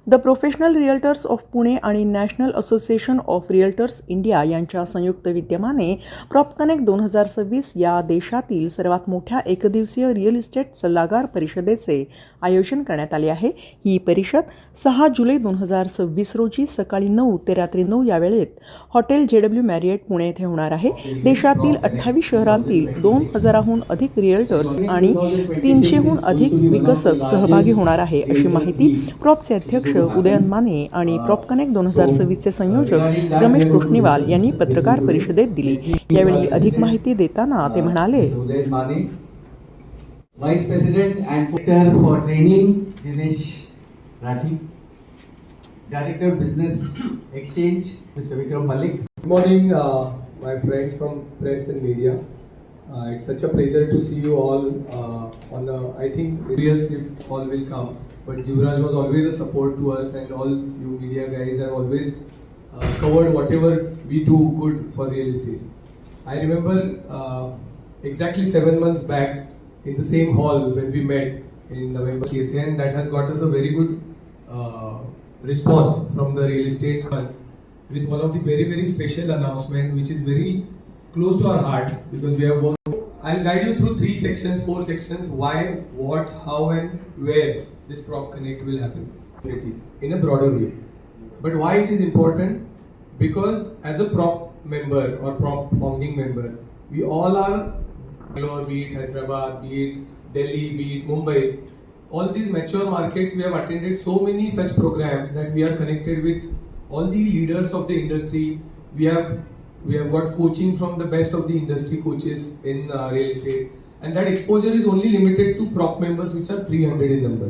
The professional realtors of Pune आणि national association of realtors India यांच्या संयुक्त विद्यमाने प्रॉप कनेक्ट 2026 या देशातील सर्वात मोठ्या एकदिवसीय रिअल इस्टेट सल्लागार परिषदेचे आयोजन करण्यात आले आहे। ही परिषद 6 जुलै 2026 रोजी सकाळी 9 ते रात्री 9 या वेळेत हॉटेल JW मॅरियट पुणे येथे होणार आहे। देशातील 28 शहरांतील 2000हून अधिक रिअल्टर्स आणि 300हून अधिक विकसक सहभागी होणार आहे, अशी माहिती प्रॉपचे अध्यक्ष उदयन माने आणि प्रॉप कनेक्ट 2026 चे संयोजक रमेश तोष्णीवाल यांनी पत्रकार परिषदेत दिली। यावेळी अधिक माहिती देताना ते म्हणाले, vice president end director for training Dinesh Rathi, director business exchange mister Vikram Malik. Good morning, my friends from press and media. It's such a pleasure to see you all on the, I think, yes, if all will come. But Jivraj was always a support to us, and all you media guys have always covered whatever we do good for real estate. I remember exactly 7 months back in the same hall when we met in November, and that has got us a very good response from the real estate funds, with one of the very, very special announcement which is very close to our hearts, because we have worked. I'll guide you through 3 sections, 4 sections, why, what, how and where this Prop Connect will happen. It is in a broader way. But why it is important? Because as a Prop member or Prop founding member, we all are, be it Hyderabad, be it Delhi, be it Mumbai, all these mature markets, we have attended so many such programs that we are connected with all the leaders of the industry. We have got coaching from the best of the industry coaches in real estate, and that exposure is only limited to prop members, which are 300 in number.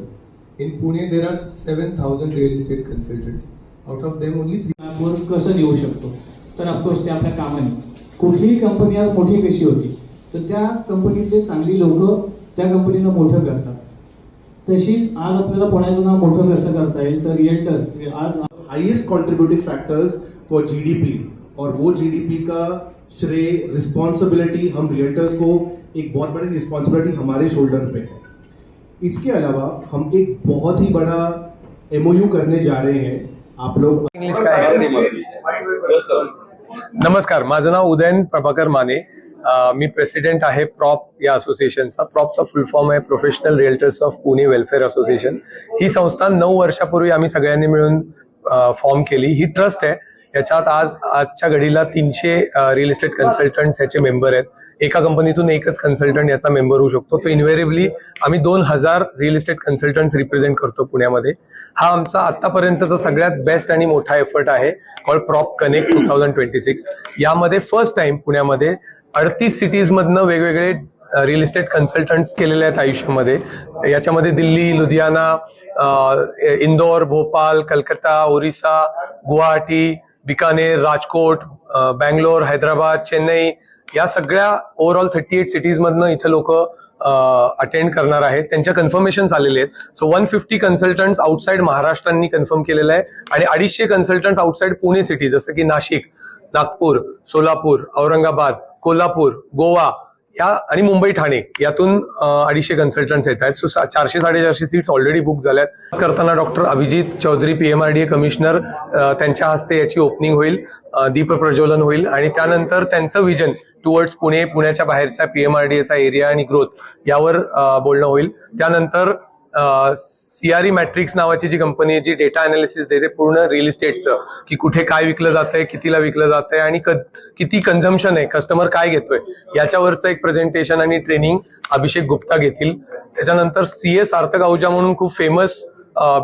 In Pune there are 7,000 real estate consultants. Out of them only 3. कसं देऊ शकतो, तर of course ते आपल्या कामाने. कुठलीही company आज मोठी कशी होती, तर त्या कंपनीतले चांगली लोक त्या कंपनीला मोठं करतात. तशीच आज आपल्याला पुण्याचं नाव मोठं कसं करता येईल, तर रिअल्टर आज highest contributing factors for GDP, और वो जीडीपी का श्रेय रिस्पॉन्सिबिलिटी हम रियल्टर्स को, एक बहुत बड़ी रिस्पॉन्सिबिलिटी हमारे शोल्डर पे है। इसके अलावा हम एक बहुत ही बड़ा MOU करने जा रहे हैं। आप लोग इंग्लिश काय? नमस्कार, माझं नाव उदयन प्रभाकर माने, मी प्रेसिडेंट आहे प्रॉप या असोसिएशनचा। प्रॉपचा फुल फॉर्म आहे professional realtors of Pune welfare association. ही संस्था 9 वर्षापूर्वी आम्ही सगळ्यांनी मिळून फॉर्म केली। ही ट्रस्ट आहे, याच्यात आजच्या घडीला 300 रिअल इस्टेट कन्सल्टंट्स याचे मेंबर आहेत। एका कंपनीतून एकच कन्सल्टंट याचा मेंबर होऊ शकतो। तो इन्व्हेरिएबली आम्ही 2000 रिअल इस्टेट कन्सल्टंट्स रिप्रेझेंट करतो पुण्यामध्ये। हा आमचा आतापर्यंतचा सगळ्यात बेस्ट आणि मोठा एफर्ट आहे, कॉल्ड प्रॉप कनेक्ट 2026। यामध्ये फर्स्ट टाइम पुण्यामध्ये 38 सिटीज मधनं वेगवेगळे रिअल इस्टेट कन्सल्टंट्स केलेले आहेत आयुष्यामध्ये। याच्यामध्ये दिल्ली, लुधियाना, इंदोर, भोपाल, कलकत्ता, ओरिसा, गुवाहाटी, बिकानेर, राजकोट, बँगलोर, हैदराबाद, चेन्नई, या सगळ्या ओव्हरऑल 38 सिटीज मधनं इथे लोक अटेंड करणार आहेत। त्यांच्या कन्फर्मेशन आलेले आहेत। सो 150 कन्सल्टंट्स आउटसाइड महाराष्ट्रांनी कन्फर्म केलेलं आहे, आणि 250 कन्सल्टंट्स आउटसाइड पुणे सिटी, जसं की नाशिक, नागपूर, सोलापूर, औरंगाबाद, कोल्हापूर, गोवा या आणि मुंबई, ठाणे यातून 250 कन्सल्टंट्स येत आहेत। सो 400-450 सीट्स ऑलरेडी बुक झाल्यात। करताना doctor Abhijit Chaudhari PMRDA commissioner, त्यांच्या हस्ते याची ओपनिंग होईल, दीप प्रज्वलन होईल, आणि त्यानंतर त्यांचं विजन टुवर्ड्स पुणे, पुण्याच्या बाहेरचा PMRDAचा एरिया आणि ग्रोथ यावर बोलणं होईल। त्यानंतर CRE मॅट्रिक्स नावाची जी कंपनी आहे, जी डेटा अनालिसिस देते पूर्ण रिअल इस्टेटचं, की कुठे काय विकलं जातंय, कितीला विकलं जातंय आणि किती कन्झम्पशन आहे, कस्टमर काय घेतोय, याच्यावरचं एक प्रेझेंटेशन आणि ट्रेनिंग अभिषेक गुप्ता घेतील। त्याच्यानंतर CS सार्थक आहुजा म्हणून खूप फेमस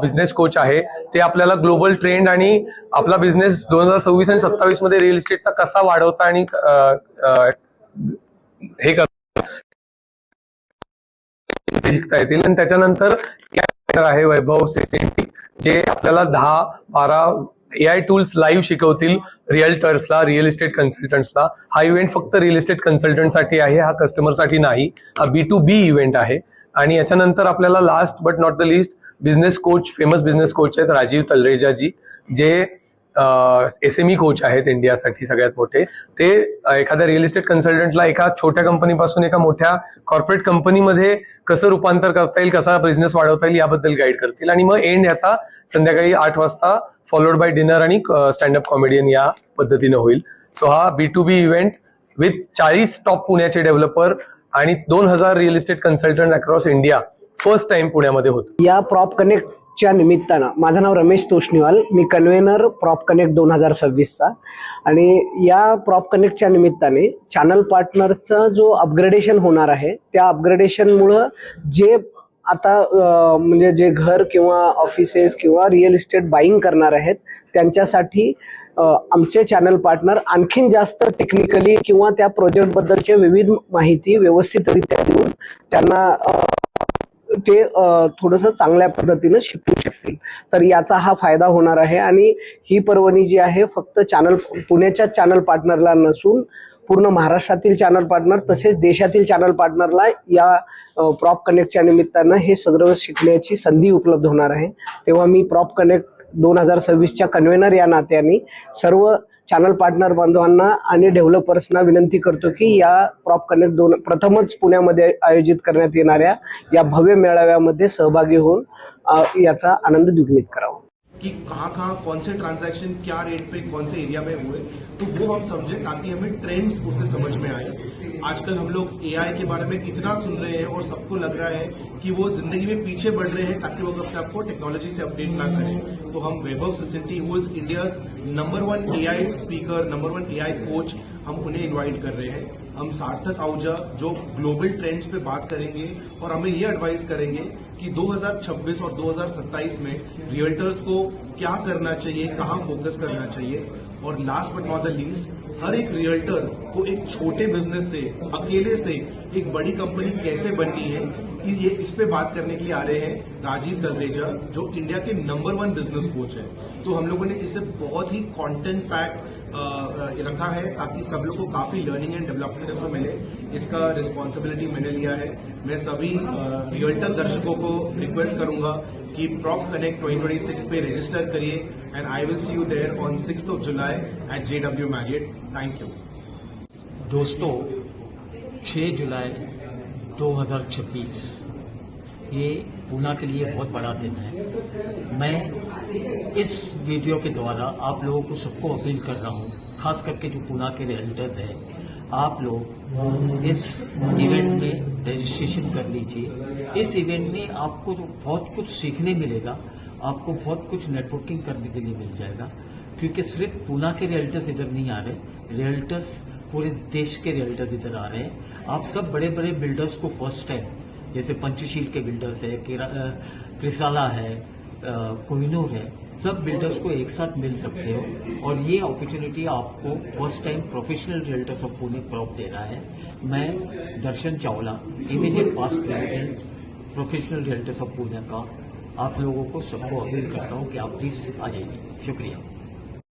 बिझनेस कोच आहे, ते आपल्याला ग्लोबल ट्रेंड आणि आपला बिझनेस 2026 आणि 27 मध्ये रिअल इस्टेटचा कसा वाढवता आणि हे शिकता येतील। आणि त्याच्यानंतर आहे वैभव सेसेंटी, जे आपल्याला 10-12 AI टूल्स लाईव्ह शिकवतील रिअल्टर्सला, रिअल इस्टेट कन्सल्टंट्सला। हा इव्हेंट फक्त रिअल इस्टेट कन्सल्टंटसाठी आहे, हा कस्टमरसाठी नाही, हा B2B इव्हेंट आहे। आणि याच्यानंतर आपल्याला last but not the list business coach, famous business coach आहेत राजीव तलरेजाजी, जे SME कोच आहेत इंडियासाठी सगळ्यात मोठे, ते एखाद्या रिअल इस्टेट कन्सल्टंटला एका छोट्या कंपनीपासून एका मोठ्या कॉर्पोरेट कंपनीमध्ये कसं रूपांतर करता येईल, कसा बिझनेस वाढवता येईल याबद्दल गाईड करतील. आणि मग एंड याचा संध्याकाळी 8 वाजता फॉलोड बाय डिनर आणि स्टँडअप कॉमेडियन या पद्धतीनं होईल. सो हा B2B इव्हेंट विथ 40 टॉप पुण्याचे डेव्हलपर आणि 2000 real estate consultant across India first time पुण्यामध्ये होतो. या प्रॉप कनेक्टच्या निमित्तानं माझं नाव रमेश तोष्णीवाल, मी कन्व्हेनर प्रॉप कनेक्ट 2026चा. आणि या प्रॉप कनेक्टच्या निमित्ताने चॅनल पार्टनरचा जो अपग्रेडेशन होणार आहे, त्या अपग्रेडेशनमुळं जे आता म्हणजे जे घर किंवा ऑफिसेस किंवा रिअल इस्टेट बाईंग करणार आहेत त्यांच्यासाठी आमचे चॅनल पार्टनर आणखीन जास्त टेक्निकली किंवा त्या प्रोजेक्टबद्दलचे विविध माहिती व्यवस्थितरित्या देऊन त्यांना ते थोडंसं चांगल्या पद्धतीनं शिकू शकतील. तर याचा हा फायदा होणार आहे. आणि ही पर्वणी जी आहे फक्त पुण्याच्या चॅनल पार्टनरला नसून पूर्ण महाराष्ट्रातील चॅनल पार्टनर तसेच देशातील चॅनल पार्टनरला या प्रॉप कनेक्टच्या निमित्तानं हे सगळं शिकण्याची संधी उपलब्ध होणार आहे. तेव्हा मी प्रॉप कनेक्ट 2026च्या कन्व्हेनर या नात्याने सर्व चॅनल पार्टनर बांधवांना आणि डेव्हलपर्सना विनंती करतो की या प्रॉप कनेक्ट प्रथमच पुण्यामध्ये आयोजित करण्यात येणाऱ्या या भव्य मेळाव्यामध्ये सहभागी होऊन याचा आनंद द्विगुणित करावा. कि कहाँ कौन से ट्रांजैक्शन क्या रेट पे कौन से एरिया में हुए, तो वो हम समझे ताकि हमें ट्रेंड्स उससे समझ में आए. आजकल हम लोग AI के बारे में इतना सुन रहे हैं और सबको लग रहा है कि वो जिंदगी में पीछे बढ़ रहे हैं ताकि वो अपने आप को टेक्नोलॉजी से अपडेट ना करें. तो हम Vaibhav Sisinty, who is India's number 1 AI speaker, number 1 AI coach, हम उन्हें इन्वाइट कर रहे हैं. हम सार्थक आहूजा जो ग्लोबल ट्रेंड्स पे बात करेंगे और हमें ये एडवाइस करेंगे कि 2026 और 2027 में रियल्टर्स को क्या करना चाहिए, कहाँ फोकस करना चाहिए. और last but not the least, हर एक रियल्टर को एक छोटे बिजनेस से, अकेले से एक बड़ी कंपनी कैसे बननी है, इस पे बात करने के लिए आ रहे हैं राजीव तलरेजा, जो इंडिया के नंबर 1 बिजनेस कोच है. तो हम लोगों ने इसे बहुत ही कंटेंट पैक रखा है ताकि सब लोग को काफी लर्निंग एंड डेवलपमेंट इसमें मिले. इसका रिस्पॉन्सिबिलिटी मैंने लिया है. मैं सभी रियल्टर दर्शकों को रिक्वेस्ट करूंगा कि प्रॉप कनेक्ट 2026 पे रजिस्टर करिए and I will see you there on 6th of July at JW Marriott. Thank you. दोस्तों, 6 जुलाई 2026 ये पूना के लिए बहुत बड़ा दिन है. मैं इस वीडियो के द्वारा आप लोगों को सबको अपील कर रहा हूँ, खास करके जो पूना के रियल्टर्स हैं, आप लोग इस इवेंट में रजिस्ट्रेशन कर लीजिए. इस इवेंट में आपको जो बहुत कुछ सीखने मिलेगा, आपको बहुत कुछ नेटवर्किंग करने के लिए मिल जाएगा. क्योंकि सिर्फ पूना के रियल्टर्स इधर नहीं आ रहे, रियल्टर्स पूरे देश के रियल्टर्स इधर आ रहे हैं. आप सब बड़े बड़े बिल्डर्स को फर्स्ट टाइम, जैसे पंचशील के बिल्डर्स है, क्रिसाला है, कोहिनूर है, सब बिल्डर्स को एक साथ मिल सकते हो. और ये अपॉर्चुनिटी आपको first time professional realtors of Pune PROP दे रहा है. मैं Darshan Chawla, immediate past president professional realtors of Pune का आप लोगों को सबको अपील करता हूँ कि आप प्लीज आ जाइए. शुक्रिया.